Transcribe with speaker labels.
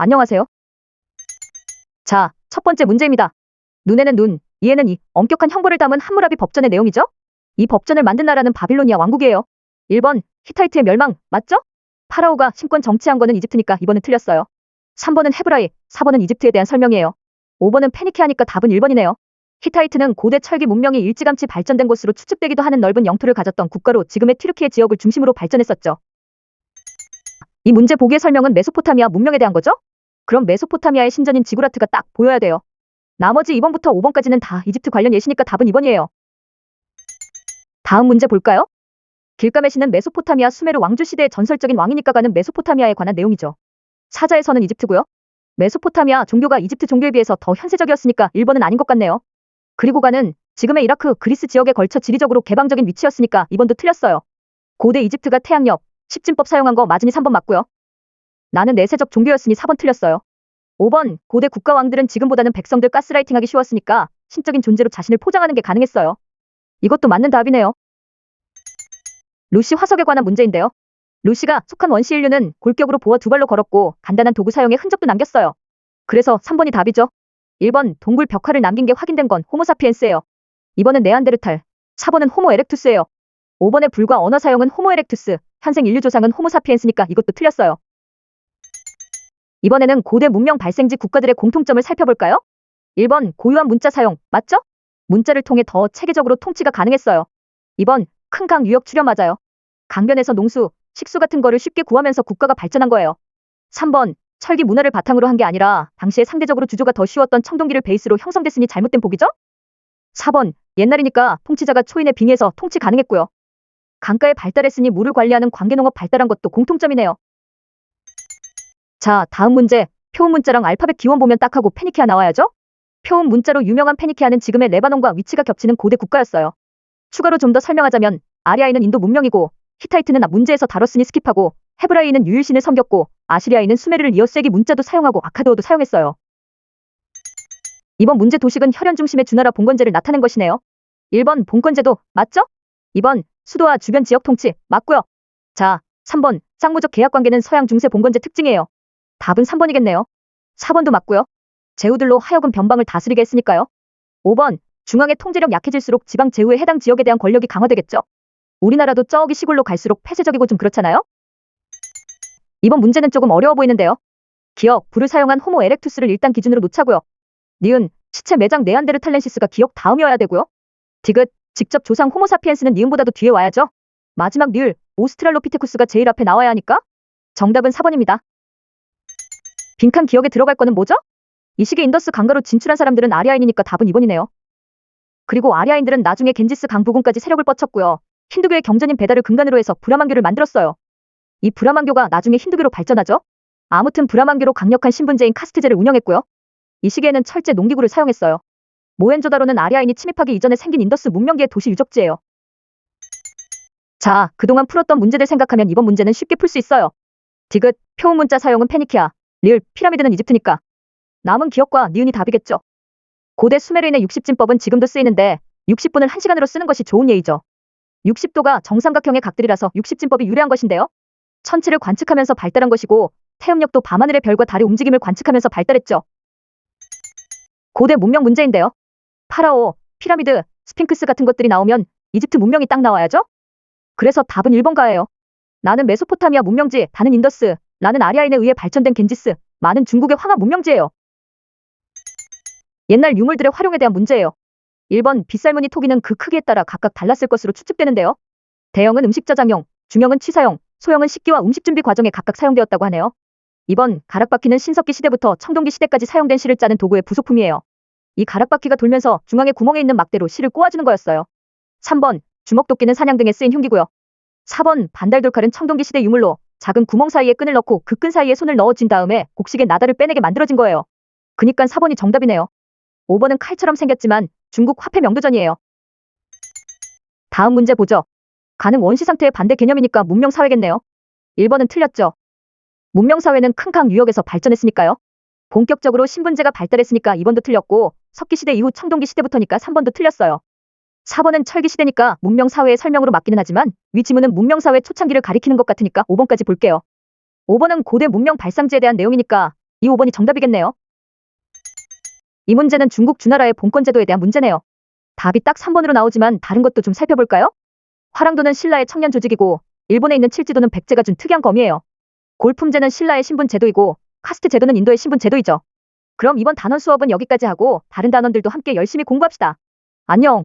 Speaker 1: 안녕하세요. 자, 첫 번째 문제입니다. 눈에는 눈, 이에는 이, 엄격한 형벌을 담은 함무라비 법전의 내용이죠? 이 법전을 만든 나라는 바빌로니아 왕국이에요. 1번, 히타이트의 멸망, 맞죠? 파라오가 신권 정치한 거는 이집트니까 2번은 틀렸어요. 3번은 헤브라이, 4번은 이집트에 대한 설명이에요. 5번은 페니케아니까 답은 1번이네요. 히타이트는 고대 철기 문명이 일찌감치 발전된 곳으로 추측되기도 하는 넓은 영토를 가졌던 국가로 지금의 튀르키예 지역을 중심으로 발전했었죠. 이 문제 보기의 설명은 메소포타미아 문명에 대한 거죠? 그럼 메소포타미아의 신전인 지구라트가 딱 보여야 돼요. 나머지 2번부터 5번까지는 다 이집트 관련 예시니까 답은 2번이에요. 다음 문제 볼까요? 길가메시는 메소포타미아 수메르 왕조 시대의 전설적인 왕이니까가는 메소포타미아에 관한 내용이죠. 사자에서는 이집트고요. 메소포타미아 종교가 이집트 종교에 비해서 더 현세적이었으니까 1번은 아닌 것 같네요. 그리고 가는 지금의 이라크, 그리스 지역에 걸쳐 지리적으로 개방적인 위치였으니까 2번도 틀렸어요. 고대 이집트가 태양력, 십진법 사용한 거 맞으니 3번 맞고요. 나는 내세적 종교였으니 4번 틀렸어요. 5번, 고대 국가왕들은 지금보다는 백성들 가스라이팅하기 쉬웠으니까 신적인 존재로 자신을 포장하는 게 가능했어요. 이것도 맞는 답이네요. 루시 화석에 관한 문제인데요. 루시가 속한 원시 인류는 골격으로 보아 두 발로 걸었고 간단한 도구 사용의 흔적도 남겼어요. 그래서 3번이 답이죠. 1번, 동굴 벽화를 남긴 게 확인된 건 호모사피엔스예요. 2번은 네안데르탈, 4번은 호모 에렉투스예요. 5번의 불과 언어 사용은 호모 에렉투스, 현생 인류 조상은 호모사피엔스니까 이것도 틀렸어요. 이번에는 고대 문명 발생지 국가들의 공통점을 살펴볼까요? 1번, 고유한 문자 사용, 맞죠? 문자를 통해 더 체계적으로 통치가 가능했어요. 2번, 큰 강 유역 출현 맞아요. 강변에서 농수, 식수 같은 거를 쉽게 구하면서 국가가 발전한 거예요. 3번, 철기 문화를 바탕으로 한 게 아니라 당시에 상대적으로 주조가 더 쉬웠던 청동기를 베이스로 형성됐으니 잘못된 보기죠? 4번, 옛날이니까 통치자가 초인에 빙의해서 통치 가능했고요. 강가에 발달했으니 물을 관리하는 관계농업 발달한 것도 공통점이네요. 자, 다음 문제. 표음 문자랑 알파벳 기원 보면 딱 하고 페니케아 나와야죠? 표음 문자로 유명한 페니케아는 지금의 레바논과 위치가 겹치는 고대 국가였어요. 추가로 좀 더 설명하자면 아리아인은 인도 문명이고 히타이트는 문제에서 다뤘으니 스킵하고 헤브라이인은 유일신을 섬겼고 아시리아인은 수메르를 이어 쐐기 문자도 사용하고 아카드어도 사용했어요. 이번 문제 도식은 혈연 중심의 주나라 봉건제를 나타낸 것이네요. 1번 봉건제도 맞죠? 2번 수도와 주변 지역 통치 맞고요. 자, 3번 쌍무적 계약관계는 서양 중세 봉건제 특징이에요. 답은 3번이겠네요. 4번도 맞고요. 제후들로 하여금 변방을 다스리게 했으니까요. 5번 중앙의 통제력 약해질수록 지방 제후의 해당 지역에 대한 권력이 강화되겠죠. 우리나라도 저기 시골로 갈수록 폐쇄적이고 좀 그렇잖아요. 이번 문제는 조금 어려워 보이는데요. 기억, 불을 사용한 호모 에렉투스를 일단 기준으로 놓자고요. 니은, 시체 매장 네안데르탈렌시스가 기억 다음이어야 되고요. 디귿, 직접 조상 호모사피엔스는 니은보다도 뒤에 와야죠. 마지막 니을, 오스트랄로피테쿠스가 제일 앞에 나와야 하니까 정답은 4번입니다. 빈칸 기억에 들어갈 거는 뭐죠? 이 시기 인더스 강가로 진출한 사람들은 아리아인이니까 답은 2번이네요. 그리고 아리아인들은 나중에 겐지스 강 부근까지 세력을 뻗쳤고요. 힌두교의 경전인 베다를 근간으로 해서 브라만교를 만들었어요. 이 브라만교가 나중에 힌두교로 발전하죠. 아무튼 브라만교로 강력한 신분제인 카스트제를 운영했고요. 이 시기에는 철제 농기구를 사용했어요. 모헨조다로는 아리아인이 침입하기 이전에 생긴 인더스 문명기의 도시 유적지예요. 자, 그동안 풀었던 문제들 생각하면 이번 문제는 쉽게 풀 수 있어요. 디귿, 표음 문자 사용은 페니키아, 리을, 피라미드는 이집트니까 남은 기억과 니은이 답이겠죠. 고대 수메르인의 60진법은 지금도 쓰이는데 60분을 1시간으로 쓰는 것이 좋은 예의죠. 60도가 정삼각형의 각들이라서 60진법이 유래한 것인데요. 천체를 관측하면서 발달한 것이고 태음력도 밤하늘의 별과 달의 움직임을 관측하면서 발달했죠. 고대 문명 문제인데요. 파라오, 피라미드, 스핑크스 같은 것들이 나오면 이집트 문명이 딱 나와야죠. 그래서 답은 1번가예요. 나는 메소포타미아 문명지, 다는 인더스, 라는 아리아인에 의해 발전된 겐지스, 많은 중국의 황하 문명지예요. 옛날 유물들의 활용에 대한 문제예요. 1번 빗살무늬 토기는 그 크기에 따라 각각 달랐을 것으로 추측되는데요. 대형은 음식 저장용, 중형은 취사용, 소형은 식기와 음식 준비 과정에 각각 사용되었다고 하네요. 2번 가락바퀴는 신석기 시대부터 청동기 시대까지 사용된 실을 짜는 도구의 부속품이에요. 이 가락바퀴가 돌면서 중앙에 구멍에 있는 막대로 실을 꼬아주는 거였어요. 3번 주먹도끼는 사냥 등에 쓰인 흉기고요. 4번 반달돌칼은 청동기 시대 유물로 작은 구멍 사이에 끈을 넣고 그 끈 사이에 손을 넣어준 다음에 곡식에 나다를 빼내게 만들어진 거예요. 그니깐 4번이 정답이네요. 5번은 칼처럼 생겼지만 중국 화폐 명도전이에요. 다음 문제 보죠. 가는 원시 상태의 반대 개념이니까 문명사회겠네요. 1번은 틀렸죠. 문명사회는 큰 강 유역에서 발전했으니까요. 본격적으로 신분제가 발달했으니까 2번도 틀렸고 석기시대 이후 청동기 시대부터니까 3번도 틀렸어요. 4번은 철기시대니까 문명사회의 설명으로 맞기는 하지만 위 지문은 문명사회 초창기를 가리키는 것 같으니까 5번까지 볼게요. 5번은 고대 문명 발상지에 대한 내용이니까 이 5번이 정답이겠네요. 이 문제는 중국 주나라의 봉건 제도에 대한 문제네요. 답이 딱 3번으로 나오지만 다른 것도 좀 살펴볼까요? 화랑도는 신라의 청년 조직이고 일본에 있는 칠지도는 백제가 준 특이한 검이에요. 골품제는 신라의 신분 제도이고 카스트 제도는 인도의 신분 제도이죠. 그럼 이번 단원 수업은 여기까지 하고 다른 단원들도 함께 열심히 공부합시다. 안녕.